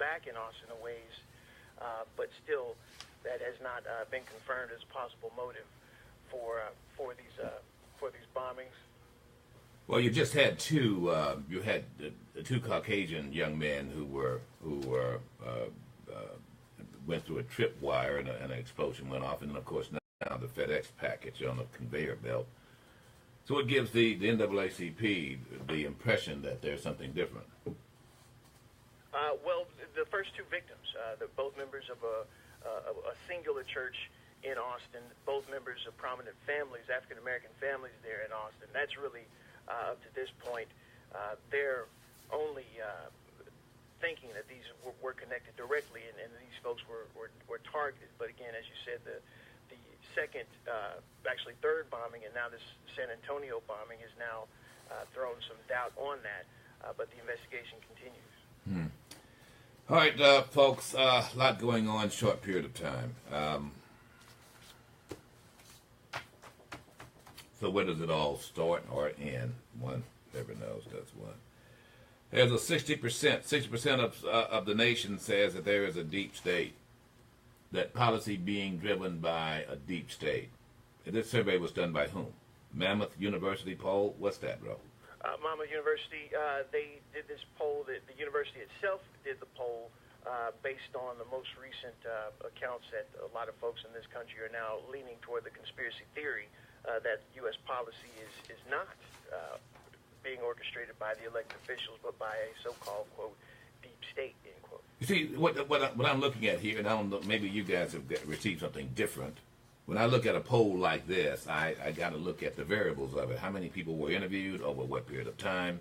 back in Austin a ways, but still that has not been confirmed as a possible motive for these bombings. Well, you just had two Caucasian young men who went through a tripwire and an explosion went off, and then of course now the FedEx package on the conveyor belt. So it gives the NAACP the impression that there's something different. Well, the first two victims, they're both members of a singular church in Austin, both members of prominent families, African-American families there in Austin. That's really, up to this point, they're only thinking that these were connected directly, and these folks were targeted. But again, as you said, the second, actually third bombing, and now this San Antonio bombing has now thrown some doubt on that, but the investigation continues. All right, folks, a lot going on, short period of time. So where does it all start or end? One never knows, does one. There's a 60% of the nation says that there is a deep state, that policy being driven by a deep state. And this survey was done by whom? Mammoth University poll? What's that, bro? Monmouth University, they did this poll. The university itself did the poll based on the most recent accounts that a lot of folks in this country are now leaning toward the conspiracy theory that U.S. policy is not being orchestrated by the elected officials, but by a so-called, quote, deep state, end quote. You see, what I'm looking at here, and I don't know, maybe you guys have received something different. When I look at a poll like this, I got to look at the variables of it. How many people were interviewed over what period of time?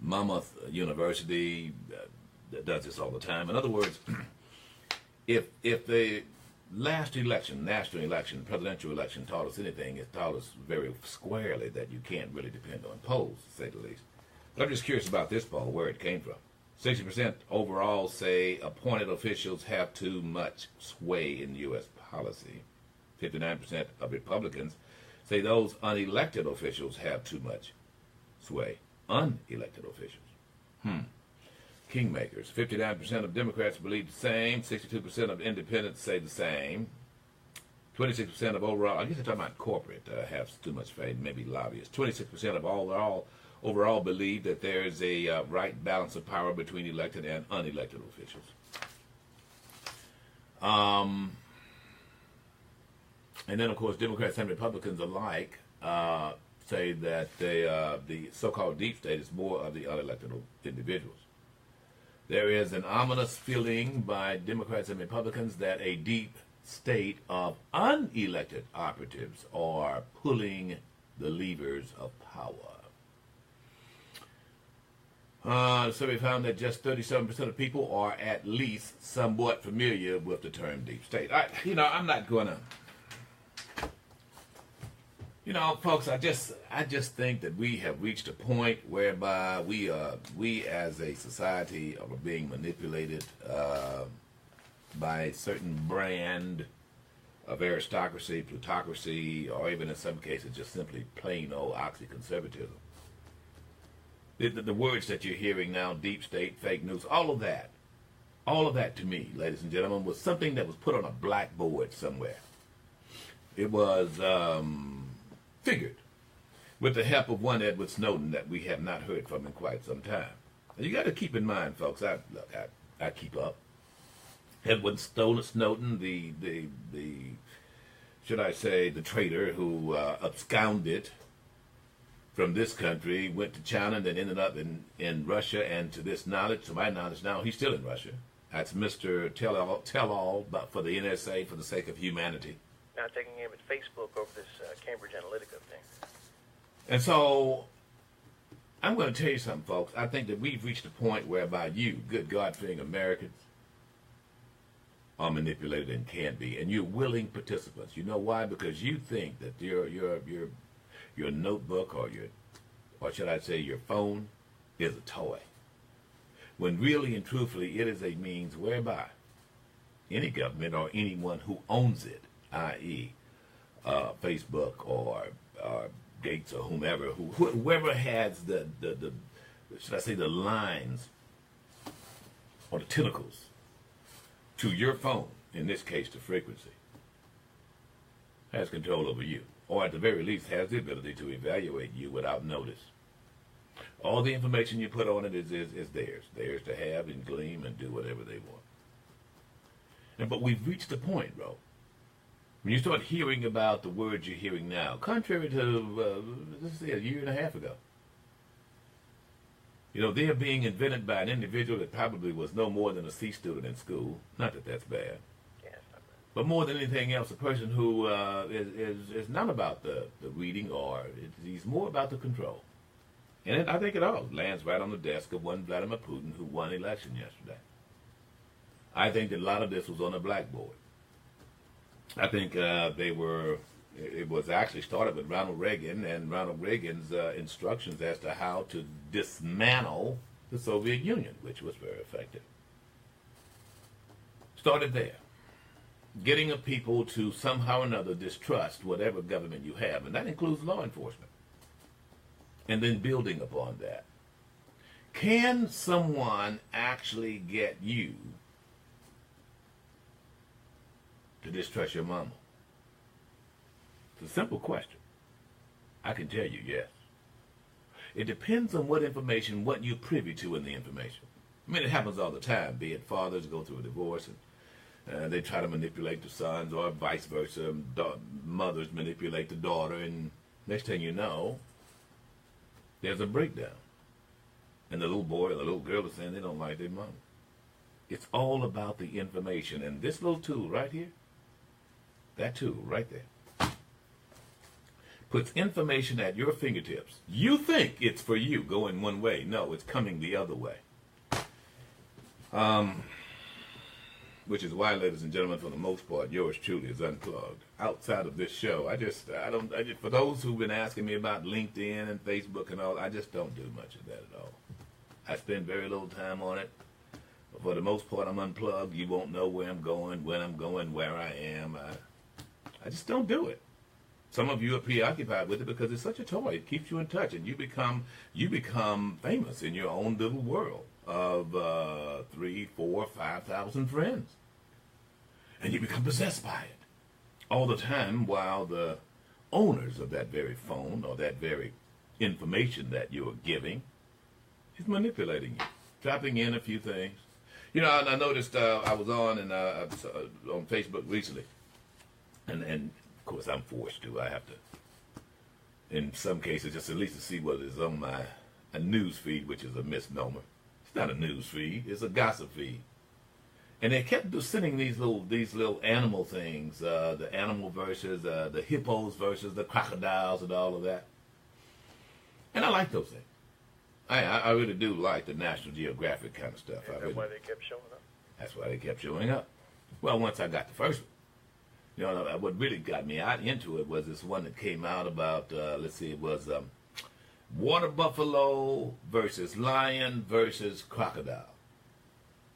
Monmouth University does this all the time. In other words, if the last election, national election, presidential election taught us anything, it taught us very squarely that you can't really depend on polls, to say the least. But I'm just curious about this poll, where it came from. 60% overall say appointed officials have too much sway in U.S. policy. 59% of Republicans say those unelected officials have too much sway. Unelected officials. Kingmakers. 59% of Democrats believe the same. 62% of independents say the same. 26% of overall, I guess they're talking about corporate, have too much sway, maybe lobbyists. 26% of overall believe that there is a right balance of power between elected and unelected officials. And then, of course, Democrats and Republicans alike say that the so-called deep state is more of the unelected individuals. There is an ominous feeling by Democrats and Republicans that a deep state of unelected operatives are pulling the levers of power. The survey found that just 37% of people are at least somewhat familiar with the term deep state. I'm not going to... folks, I just think that we have reached a point whereby we as a society are being manipulated by a certain brand of aristocracy, plutocracy, or even in some cases just simply plain old oxyconservatism. The words that you're hearing now, deep state, fake news, all of that to me, ladies and gentlemen, was something that was put on a blackboard somewhere. It was figured with the help of one Edward Snowden that we have not heard from in quite some time. And you got to keep in mind, folks, I keep up. Edward Snowden, the should I say, the traitor who absconded from this country, went to China, and then ended up in Russia, and to my knowledge now, he's still in Russia. That's Mr. Tell-all, but for the NSA, for the sake of humanity. Now taking aim at Facebook over this Cambridge Analytica thing. And so, I'm going to tell you something, folks. I think that we've reached a point whereby you, good God-fearing Americans, are manipulated and can be, and you're willing participants. You know why? Because you think that your notebook or should I say your phone is a toy, when really and truthfully it is a means whereby any government or anyone who owns it, i.e. Facebook or Gates or whoever has the should I say the lines or the tentacles to your phone, in this case the frequency, has control over you, or at the very least has the ability to evaluate you without notice. All the information you put on it is theirs to have and glean and do whatever they want. But we've reached a point, bro, when you start hearing about the words you're hearing now, contrary to, let's say, a year and a half ago. You know, they're being invented by an individual that probably was no more than a C student in school. Not that that's bad. Yeah, it's not bad. But more than anything else, a person who is not about the reading, or he's more about the control. And I think it all lands right on the desk of one Vladimir Putin, who won election yesterday. I think that a lot of this was on the blackboard. I think it was actually started with Ronald Reagan and Ronald Reagan's instructions as to how to dismantle the Soviet Union, which was very effective. Started there. Getting a people to somehow or another distrust whatever government you have, and that includes law enforcement. And then building upon that. Can someone actually get you to distrust your mama? It's a simple question. I can tell you yes. It depends on what information, what you're privy to in the information. I mean, it happens all the time, be it fathers go through a divorce and they try to manipulate the sons, or vice versa, mothers manipulate the daughter, and next thing you know, there's a breakdown. And the little boy or the little girl is saying they don't like their mama. It's all about the information. And this little tool right here, that tool right there, puts information at your fingertips. You think it's for you, going one way. No, it's coming the other way. Which is why, ladies and gentlemen, for the most part, yours truly is unplugged. Outside of this show, I just, for those who've been asking me about LinkedIn and Facebook and all, I just don't do much of that at all. I spend very little time on it. But for the most part, I'm unplugged. You won't know where I'm going, when I'm going, where I am. I just don't do it. Some of you are preoccupied with it because it's such a toy. It keeps you in touch, and you become famous in your own little world of 3,000, 4,000, 5,000 friends. And you become possessed by it all the time, while the owners of that very phone or that very information that you're giving is manipulating you, dropping in a few things. You know, I noticed I was on Facebook recently, and of course I'm forced to. I have to, in some cases, just at least to see what is on my news feed, which is a misnomer. It's not a news feed; it's a gossip feed. And they kept sending these little animal things, the animal versus the hippos versus the crocodiles and all of that. And I like those things. I really do like the National Geographic kind of stuff. That's why they kept showing up. That's why they kept showing up. Well, once I got the first one, you know, what really got me out into it was this one that came out about, let's see, it was water buffalo versus lion versus crocodile.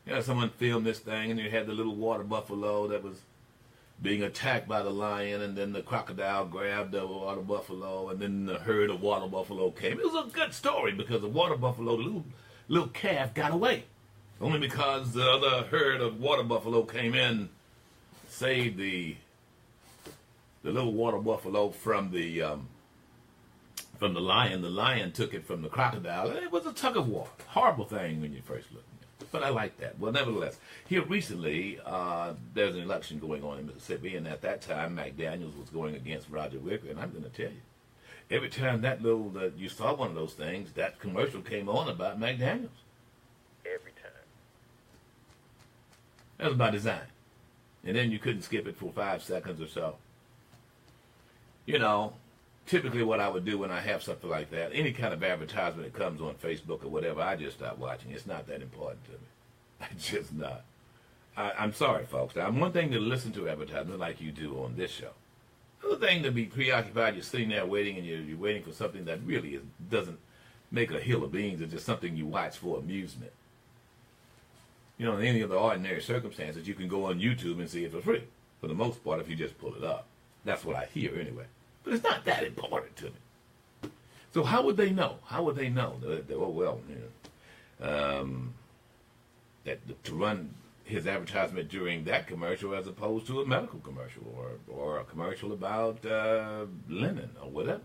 You know, someone filmed this thing, and you had the little water buffalo that was being attacked by the lion, and then the crocodile grabbed the water buffalo, and then the herd of water buffalo came. It was a good story because the water buffalo, the little calf, got away. Only because the other herd of water buffalo came in, saved the little water buffalo from the lion. The lion took it from the crocodile, and it was a tug of war. Horrible thing when you first look. But I like that. Well, nevertheless, here recently, there's an election going on in Mississippi, and at that time, McDaniels was going against Roger Wicker, and I'm going to tell you, every time you saw one of those things, that commercial came on about McDaniels. Every time. That was by design. And then you couldn't skip it for 5 seconds or so. You know, typically what I would do when I have something like that, any kind of advertisement that comes on Facebook or whatever, I just stop watching. It's not that important to me. It's just not. I'm sorry, folks. Now, one thing to listen to advertisement like you do on this show. Another thing to be preoccupied, you're sitting there waiting, and you're waiting for something that really doesn't make a hill of beans. It's just something you watch for amusement. You know, in any other ordinary circumstances, you can go on YouTube and see it for free. For the most part, if you just pull it up. That's what I hear anyway. But it's not that important to me. So how would they know? How would they know? Oh, well, you know, to run his advertisement during that commercial as opposed to a medical commercial or a commercial about linen or whatever.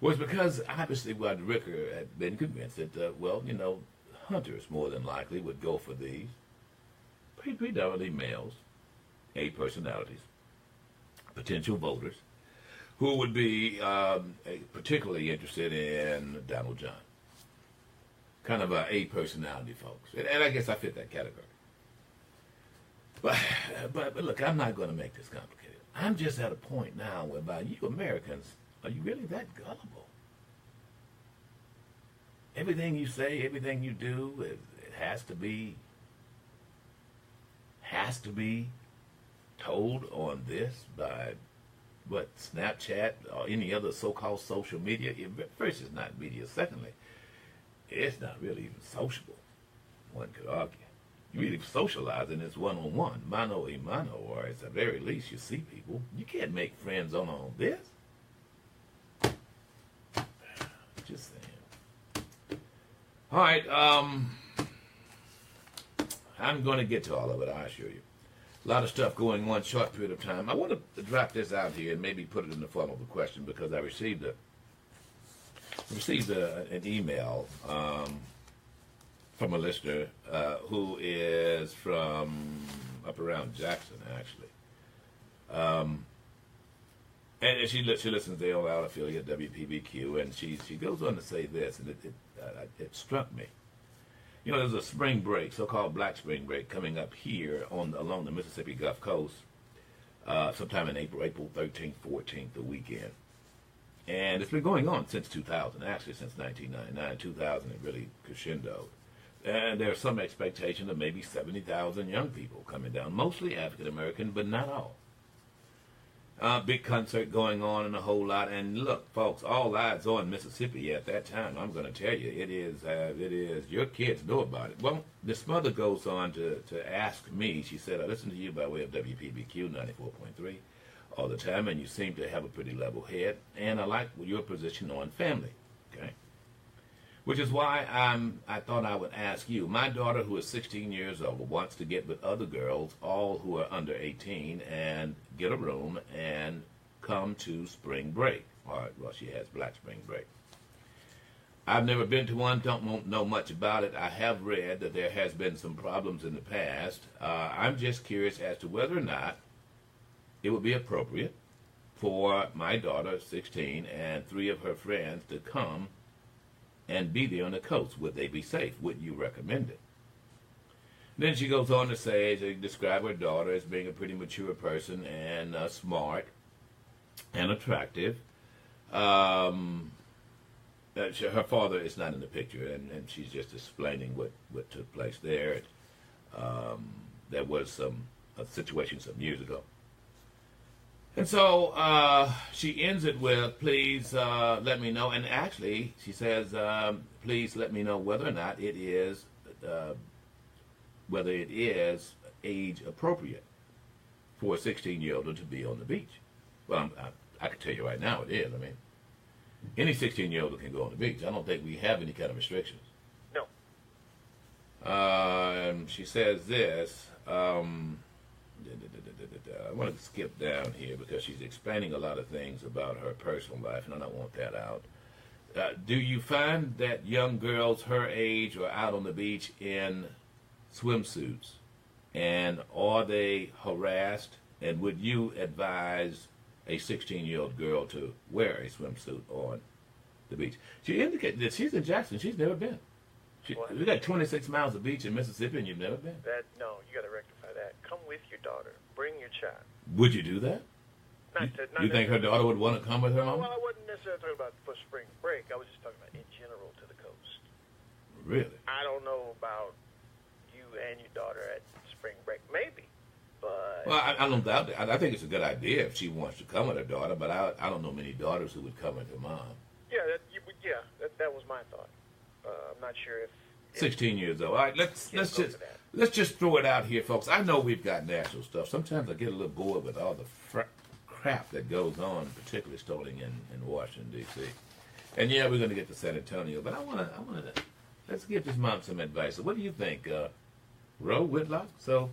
Well, it's because obviously Rod Ricker had been convinced that, well, you know, hunters more than likely would go for these predominantly males, personalities, potential voters, who would be particularly interested in Donald John. Kind of a personality, folks. And I guess I fit that category. But look, I'm not going to make this complicated. I'm just at a point now whereby you Americans, are you really that gullible? Everything you say, everything you do, it has to be told on this by what, Snapchat or any other so-called social media. First, it's not media. Secondly, it's not really even sociable, one could argue. You really socializing is one-on-one, mano a mano, or at the very least you see people. You can't make friends on this. Just saying. All right, I'm going to get to all of it, I assure you. A lot of stuff going on, short period of time. I want to drop this out here and maybe put it in the form of a question because I received an email from a listener who is from up around Jackson, actually. And she listens to the Loud affiliate WPBQ, and she goes on to say this, and it struck me. You know, there's a spring break, so-called Black Spring Break, coming up here along the Mississippi Gulf Coast sometime in April 13th, 14th, the weekend. And it's been going on since 2000, actually since 1999. 2000, it really crescendoed. And there's some expectation of maybe 70,000 young people coming down, mostly African-American, but not all. Big concert going on and a whole lot. And look, folks, all eyes on Mississippi at that time. I'm going to tell you, it is, your kids know about it. Well, this mother goes on to ask me, she said, I listen to you by way of WPBQ 94.3 all the time, and you seem to have a pretty level head, and I like your position on family, okay? Which is why I thought I would ask you. My daughter, who is 16 years old, wants to get with other girls, all who are under 18, and get a room and come to spring break. Well, she has Black Spring Break. I've never been to one, don't know much about it. I have read that there has been some problems in the past. I'm just curious as to whether or not it would be appropriate for my daughter, 16, and 3 of her friends to come and be there on the coast. Would they be safe? Would you recommend it? Then she goes on to say, to describe her daughter as being a pretty mature person and smart and attractive. Her father is not in the picture, and she's just explaining what took place there. There was a situation some years ago. And so she ends it with, please let me know. And actually, she says, please let me know whether or not it is age appropriate for a 16-year-old to be on the beach. Well, I can tell you right now it is. I mean, any 16-year-old can go on the beach. I don't think we have any kind of restrictions. No. She says this. I want to skip down here because she's explaining a lot of things about her personal life, and I don't want that out. Do you find that young girls her age are out on the beach in swimsuits? And are they harassed? And would you advise a 16-year-old girl to wear a swimsuit on the beach? She indicated that she's in Jackson. She's never been. We got 26 miles of beach in Mississippi, and you've never been. No, you got to rectify that. Come with your daughter. Bring your child. Would you do that? You think her daughter would want to come with her mom? Well, I wasn't necessarily talking about for spring break. I was just talking about in general to the coast. Really? I don't know about you and your daughter at spring break. Maybe, but... Well, I don't doubt that. I think it's a good idea if she wants to come with her daughter, but I don't know many daughters who would come with her mom. Yeah, that was my thought. I'm not sure if 16 years old. All right, let's just throw it out here, folks. I know we've got national stuff. Sometimes I get a little bored with all the crap that goes on, particularly starting in Washington D.C. And yeah, we're going to get to San Antonio, but I want to let's give this mom some advice. So what do you think, Roe Whitlock. So,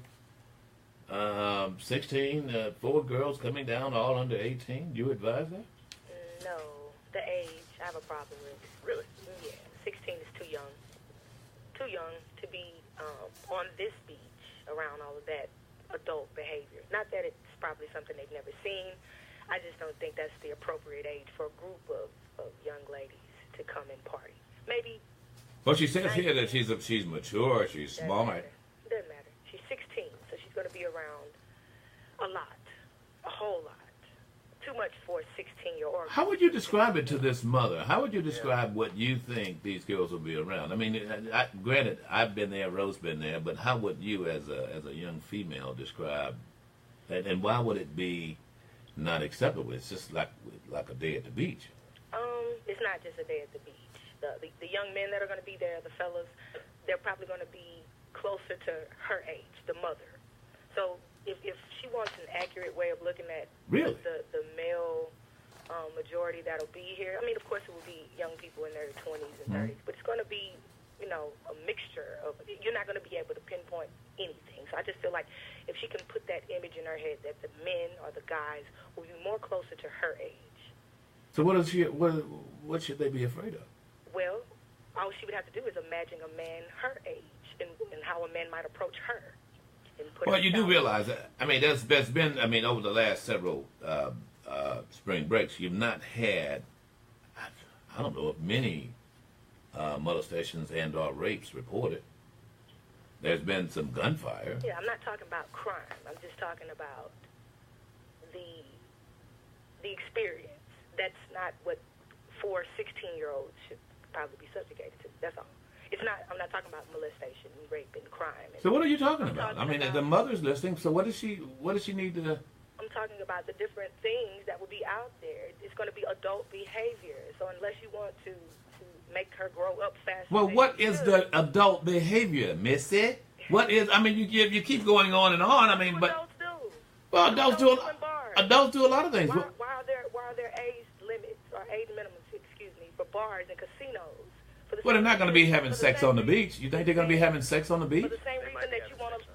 16, 4 girls coming down, all under 18. You advise that? No, the age I have a problem with. Really? Yeah, 16 is too young. Too young to be on this beach around all of that adult behavior. Not that it's probably something they've never seen. I just don't think that's the appropriate age for a group of young ladies to come and party. Maybe. Well, she says here that she's mature, she's Doesn't smart. matter. Doesn't matter. She's 16, so she's going to be around a lot, a whole lot. Too much for a 16-year-old. How would you describe it to this mother? How would you describe what you think these girls will be around? I mean, granted, I've been there, Rose been there, but how would you, as a young female, describe, and why would it be not acceptable? It's just like a day at the beach. It's not just a day at the beach. The young men that are going to be there, the fellas, they're probably going to be closer to her age, the mother. So if she wants an accurate way of looking at Really? the male majority that'll be here, I mean, of course it will be young people in their 20s and 30s, but it's going to be, a mixture of, you're not going to be able to pinpoint anything. So I just feel like if she can put that image in her head that the men or the guys will be more closer to her age. So what should they be afraid of? Well, all she would have to do is imagine a man her age and how a man might approach her. Well, you do realize that, I mean, there's been, over the last several spring breaks, you've not had, I don't know, many molestations and or rapes reported. There's been some gunfire. Yeah, I'm not talking about crime. I'm just talking about the experience. That's not what 4 16-year-olds should probably be subjugated to. That's all. It's not. I'm not talking about molestation, and rape, and crime. So what are you talking about? I mean, the mother's listening. So what does she need to? I'm talking about the different things that will be out there. It's going to be adult behavior. So unless you want to make her grow up faster. Well, what is the adult behavior, Missy? What is? I mean, you keep going on and on. I mean, but adults do. Well, adults do a lot of things. Why are there age limits or age minimums? Excuse me, for bars and casinos. Well, they're not going to be having sex on the beach. You think they're going to be having sex on the beach? For the same reason that you want to.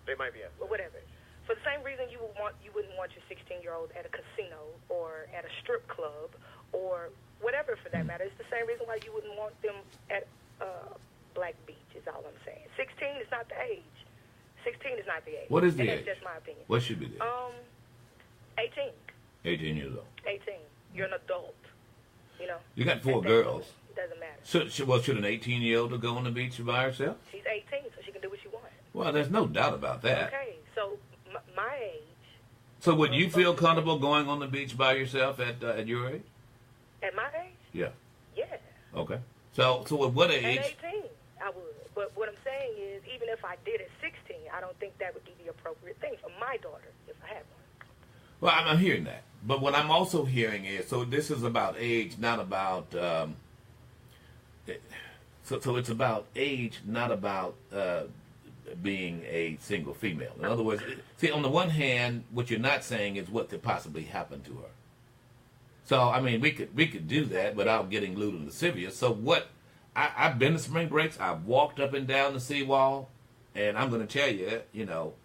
They might be. Well, whatever. For the same reason you wouldn't want your 16-year-old at a casino or at a strip club or whatever for that matter. It's the same reason why you wouldn't want them at Black Beach. Is all I'm saying. 16 is not the age. 16 is not the age. What is the age? That's just my opinion. What should be the age? 18. 18 years old. 18. You're an adult. You got 4 girls. It doesn't matter. Should an 18-year-old go on the beach by herself? She's 18, so she can do what she wants. Well, there's no doubt about that. Okay, so my age. So would you feel comfortable going on the beach by yourself at your age? At my age? Yeah. Yeah. Okay. So at what age? At 18, I would. But what I'm saying is, even if I did at 16, I don't think that would be the appropriate thing for my daughter if I had one. Well, I'm hearing that. But what I'm also hearing is, so this is about age, not about, so it's about age, not about being a single female. In other words, see, on the one hand, what you're not saying is what could possibly happen to her. So, I mean, we could do that without getting lewd and lascivious. So I've been to spring breaks, I've walked up and down the seawall, and I'm going to tell you,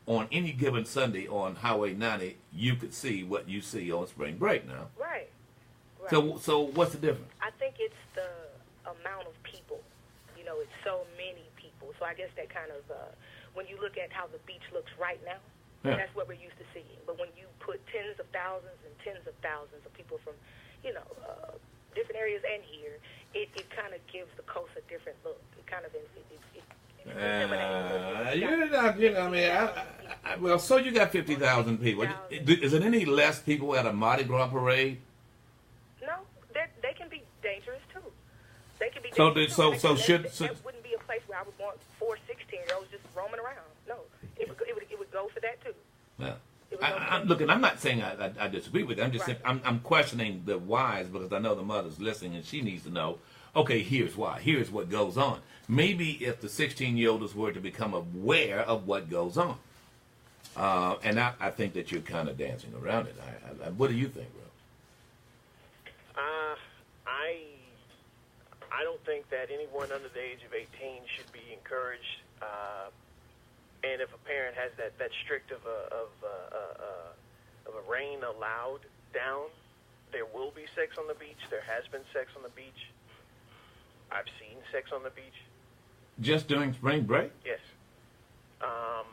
on any given Sunday on Highway 90, you could see what you see on spring break now. Right. So what's the difference? I think it's the amount of people. It's so many people. So I guess that kind of, when you look at how the beach looks right now, that's what we're used to seeing. But when you put tens of thousands and tens of thousands of people from, different areas and here, it kind of gives the coast a different look. It kind of well, so you got 50,000 people. Is it any less people at a Mardi Gras parade? No, they can be dangerous too. They can be So dangerous that wouldn't be a place where I would want 4 16-year-olds just roaming around. No, it would go for that too. Yeah. I'm not saying I disagree with it. I'm just saying I'm questioning the whys because I know the mother's listening and she needs to know, okay, here's why. Here's what goes on. Maybe if the 16-year-olds were to become aware of what goes on. And I think that you're kind of dancing around it. What do you think, Will? I don't think that anyone under the age of 18 should be encouraged And if a parent has that strict of a reign allowed down, there will be sex on the beach. There has been sex on the beach. I've seen sex on the beach. Just during spring break? Yes.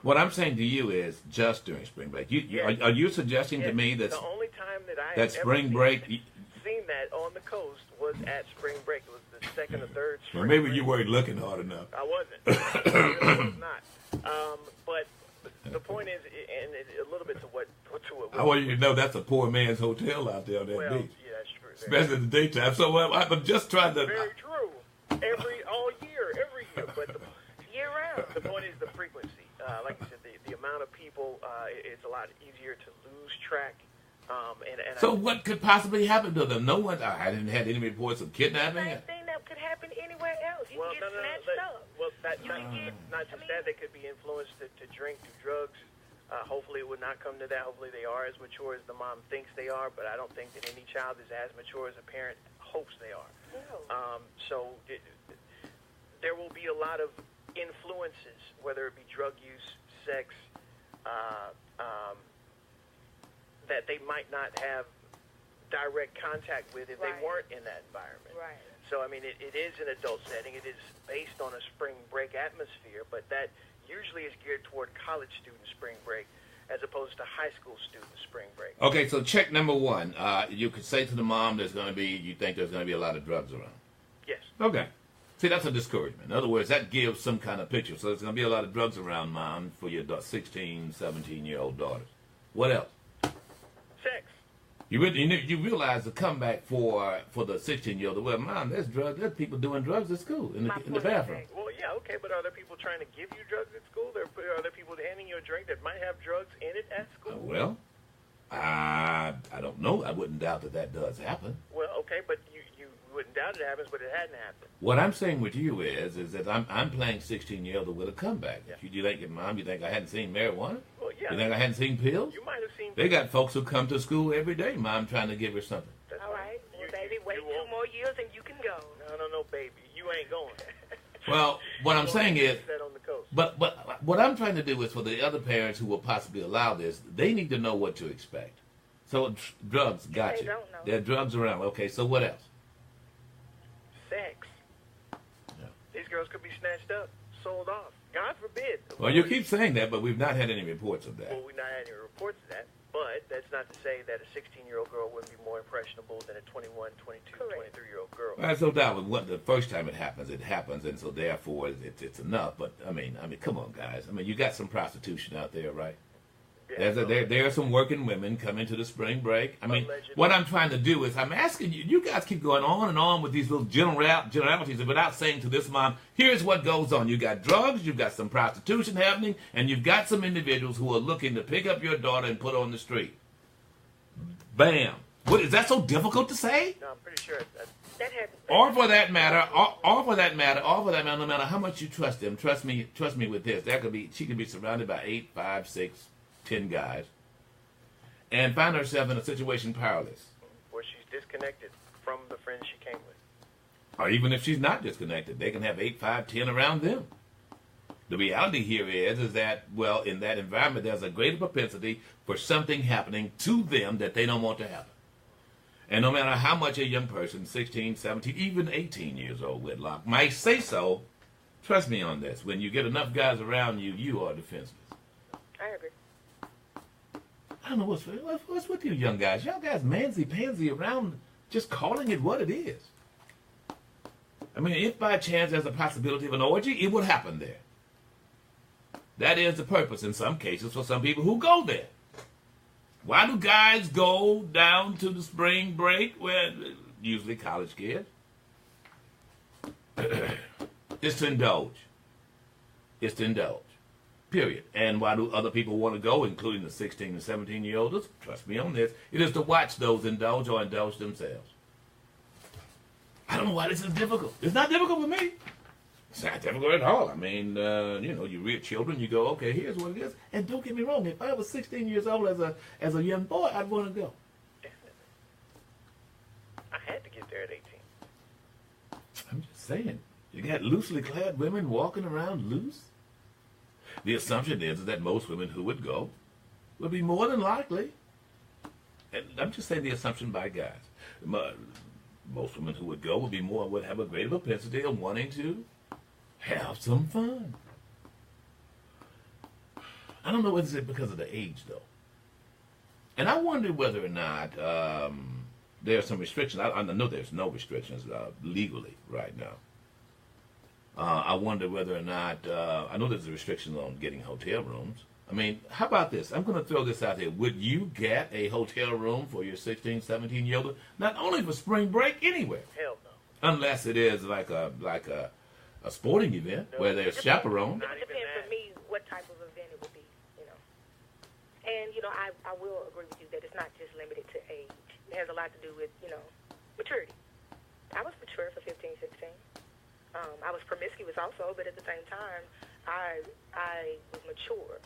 What I'm saying to you is just during spring break. Are you suggesting to me that the only time that I that spring break? Seen that on the coast was at spring break. It was the second or third spring Well, maybe break. you weren't looking hard enough. I wasn't. I really was not. But the point is, and a little bit to what I want you to know that's a poor man's hotel out there on that beach. Yeah, that's true. Especially in the daytime. So I'm just trying to. Very true. Every year. But year round. The point is the frequency. Like you said, the amount of people. It's a lot easier to lose track. So what could possibly happen to them? No one. I hadn't had any reports of kidnapping. Same thing that could happen anywhere else. You can get snatched up. Well, not just that. They could be influenced to drink, do drugs. Hopefully it would not come to that. Hopefully they are as mature as the mom thinks they are, but I don't think that any child is as mature as a parent hopes they are. No. There will be a lot of influences, whether it be drug use, sex, that they might not have direct contact with if they weren't in that environment. Right. So, I mean, it is an adult setting. It is based on a spring break atmosphere, but that usually is geared toward college student spring break as opposed to high school student spring break. Okay, so check number one. You could say to the mom you think there's going to be a lot of drugs around. Yes. Okay. See, that's a discouragement. In other words, that gives some kind of picture. So there's going to be a lot of drugs around, Mom, for your 16, 17-year-old daughters. What else? Sex. You realize the comeback for the 16-year-old. Well, Mom, there's people doing drugs at school in the bathroom. Well, yeah, okay, but are there people trying to give you drugs at school? Are there people handing you a drink that might have drugs in it at school? Well, I don't know. I wouldn't doubt that does happen. Well, okay, but you wouldn't doubt it happens, but it hadn't happened. What I'm saying with you is that I'm playing 16-year-old with a comeback. Yeah. You think, Mom, you think I hadn't seen marijuana? Well, yeah. You think I hadn't seen pills? You might have seen. They got folks who come to school every day, Mom, trying to give her something. That's All right. Well, baby, wait 2 more years and you can go. No, baby. You ain't going. Well, what I'm saying is, That on the coast. but what I'm trying to do is for the other parents who will possibly allow this, they need to know what to expect. So drugs, got They you. don't know. There are drugs around. Okay, so what else? Sex. Yeah. These girls could be snatched up, sold off. God forbid. Well, you keep saying that, but we've not had any reports of that. Well, we not had any reports of that, but that's not to say that a 16-year-old girl wouldn't be more impressionable than a 21, 22, Correct. 23-year-old girl. Well, so that was the first time it happens, and so therefore it's enough. But I mean, come on, guys. I mean, you got some prostitution out there, right? Yeah, There are some working women coming to the spring break. I mean, Allegedly. what I'm trying to do is I'm asking you. You guys keep going on and on with these little generalities without saying to this mom, here's what goes on. You got drugs, you've got some prostitution happening, and you've got some individuals who are looking to pick up your daughter and put her on the street. Bam. What is that so difficult to say? No, I'm pretty sure. That happened. Or for that matter, no matter how much you trust them, trust me with this. She could be surrounded by 8, 5, 6, 10 guys, and find herself in a situation powerless. Where she's disconnected from the friends she came with. Or even if she's not disconnected, they can have 8, 5, 10 around them. The reality here is that, well, in that environment, there's a greater propensity for something happening to them that they don't want to happen. And no matter how much a young person, 16, 17, even 18 years old, Whitlock, might say so, trust me on this, when you get enough guys around you, you are defenseless. I agree. I don't know what's with you young guys. Y'all guys mansy-pansy around just calling it what it is. I mean, if by chance there's a possibility of an orgy, it will happen there. That is the purpose in some cases for some people who go there. Why do guys go down to the spring break? Well, usually college kids. It's to indulge. It's to indulge. Period. And why do other people want to go, including the 16 and 17-year-olds? Trust me on this. It is to watch those indulge or indulge themselves. I don't know why this is difficult. It's not difficult for me. It's not difficult at all. I mean, you rear children, you go, okay, here's what it is. And don't get me wrong, if I was 16 years old as a young boy, I'd want to go. Definitely. I had to get there at 18. I'm just saying. You got loosely clad women walking around loose. the assumption is that most women who would go would be more than likely, and I'm just saying the assumption by guys, most women who would go would have a greater propensity of wanting to have some fun. I don't know whether it's because of the age, though. And I wonder whether or not there are some restrictions. I know there's no restrictions legally right now. I wonder whether or not, I know there's a restriction on getting hotel rooms. I mean, how about this? I'm going to throw this out here. Would you get a hotel room for your 16, 17-year-old? Not only for spring break, anywhere. Hell no. Unless it is like a sporting event where there's chaperones. It depends for me what type of event it would be, you know. And, you know, I will agree with you that it's not just limited to age. It has a lot to do with, you know, maturity. I was mature for 15, 16. I was promiscuous also, but at the same time, I was mature.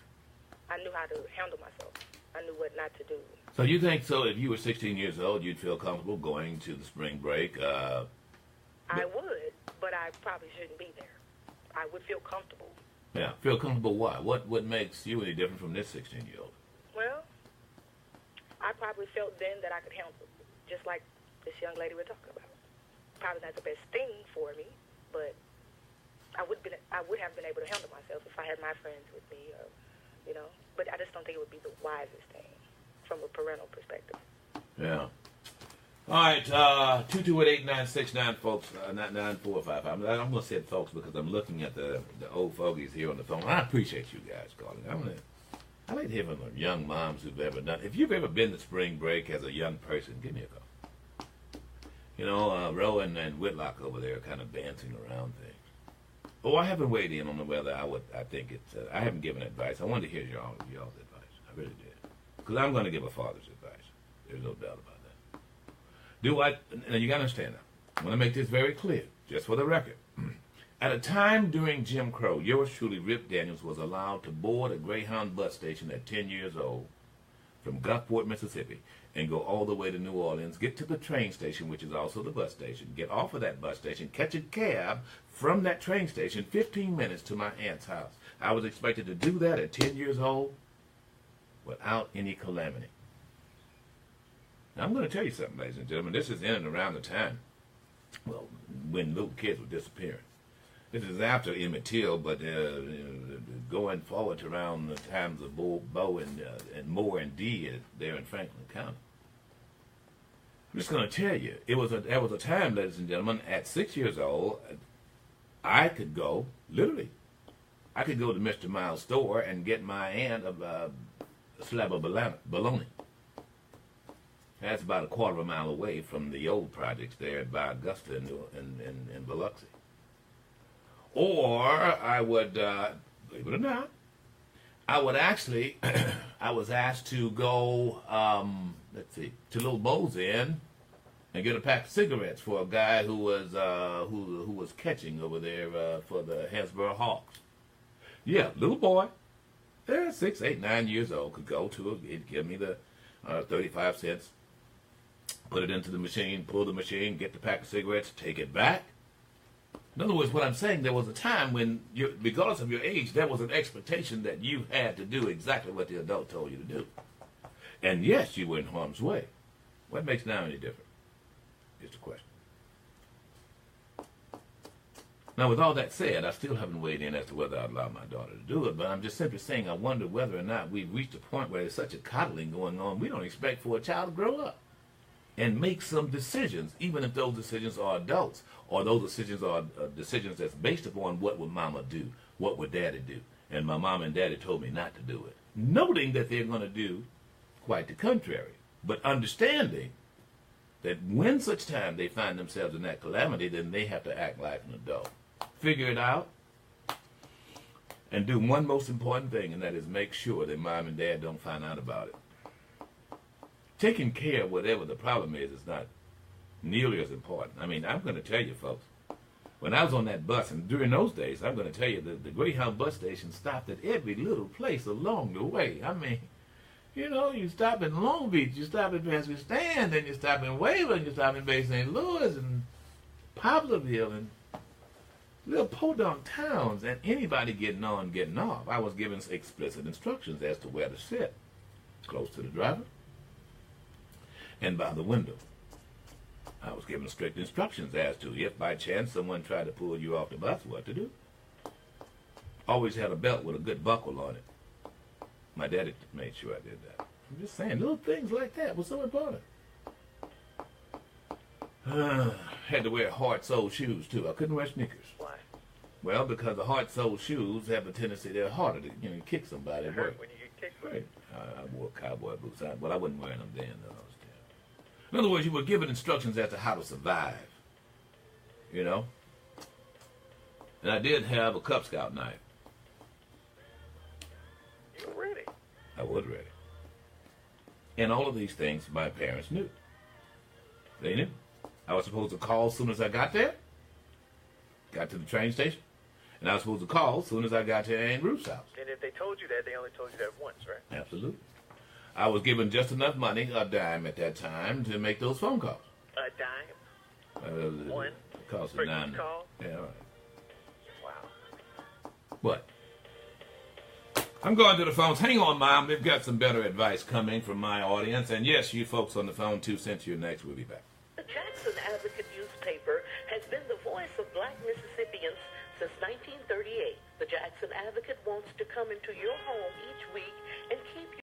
I knew how to handle myself. I knew what not to do. So you think so if you were 16 years old, you'd feel comfortable going to the spring break? I would, but I probably shouldn't be there. I would feel comfortable. Yeah, feel comfortable why? What makes you any different from this 16-year-old? Well, I probably felt then that I could handle it, just like this young lady we're talking about. Probably not the best thing for me, but I would have been able to handle myself if I had my friends with me, you know. But I just don't think it would be the wisest thing from a parental perspective. Yeah. All right, 228-8969, folks, not 9455. I'm going to say folks because I'm looking at the old fogies here on the phone. I appreciate you guys calling. I like to hear from the young moms who've ever done. If you've ever been to spring break as a young person, give me a call. You know, Rowan and Whitlock over there are kind of dancing around things. Oh, I haven't weighed in on whether I think it's. I haven't given advice. I wanted to hear y'all's advice. I really did, because I'm going to give a father's advice. There's no doubt about that. Now you got to understand that. I want to make this very clear, just for the record. At a time during Jim Crow, yours truly, Rip Daniels, was allowed to board a Greyhound bus station at 10 years old from Gulfport, Mississippi, and go all the way to New Orleans, get to the train station, which is also the bus station, get off of that bus station, catch a cab from that train station 15 minutes to my aunt's house. I was expected to do that at 10 years old without any calamity. Now, I'm going to tell you something, ladies and gentlemen. This is in and around the time, well, when little kids were disappearing. This is after Emmett Till, but going forward to around the times of Bo and Moore and Dee there in Franklin County. I'm just going to tell you, there was a time, ladies and gentlemen, at 6 years old, I could go, literally, I could go to Mr. Miles' store and get my aunt a slab of bologna. That's about a quarter of a mile away from the old projects there by Augusta in Biloxi. Or I would, believe it or not, I would actually, I was asked to go, to Little Bow's Inn and get a pack of cigarettes for a guy who was catching over there for the Hasbro Hawks. Yeah, little boy, 6, 8, 9 years old, could go to it. He'd give me the 35 cents, put it into the machine, pull the machine, get the pack of cigarettes, take it back. In other words, what I'm saying, there was a time when, regardless of your age, there was an expectation that you had to do exactly what the adult told you to do. And yes, you were in harm's way. What makes now any different? Is the question. Now, with all that said, I still haven't weighed in as to whether I'd allow my daughter to do it, but I'm just simply saying I wonder whether or not we've reached a point where there's such a coddling going on, we don't expect for a child to grow up and make some decisions, even if those decisions are adults, or those decisions are decisions that's based upon what would mama do, what would daddy do. And my mom and daddy told me not to do it, noting that they're going to do quite the contrary, but understanding that when such time they find themselves in that calamity, then they have to act like an adult. Figure it out, and do one most important thing, and that is make sure that mom and dad don't find out about it. Taking care of whatever the problem is not nearly as important. I mean, I'm going to tell you, folks, when I was on that bus, and during those days, I'm going to tell you that the Greyhound bus station stopped at every little place along the way. I mean, you know, you stop in Long Beach, you stop in Pasco Stand, then you stop in Waverly, you stop in Bay St. Louis and Poplarville, and little podunk towns, and anybody getting on, getting off. I was given explicit instructions as to where to sit, close to the driver and by the window. I was given strict instructions as to if by chance someone tried to pull you off the bus, what to do. Always had a belt with a good buckle on it. My daddy made sure I did that. I'm just saying, little things like that was so important. Had to wear hard-soled shoes, too. I couldn't wear sneakers. Why? Well, because the hard-soled shoes have a tendency, they're harder to, kick somebody. It hurt when you get kicked with it. I wore cowboy boots, but I wasn't wearing them then, though. In other words, you were given instructions as to how to survive, And I did have a Cub Scout knife. You were ready. I was ready. And all of these things my parents knew. They knew. I was supposed to call as soon as I got there. Got to the train station. And I was supposed to call as soon as I got to Aunt Ruth's house. And if they told you that, they only told you that once, right? Absolutely. I was given just enough money, a dime at that time, to make those phone calls. A dime? One? It cost For a dime. each call? Yeah, all right. Wow. What? I'm going to the phones. Hang on, Mom. We've got some better advice coming from my audience. And yes, you folks on the phone, 2 cents. You're next. We'll be back. The Jackson Advocate newspaper has been the voice of black Mississippians since 1938. The Jackson Advocate wants to come into your home each week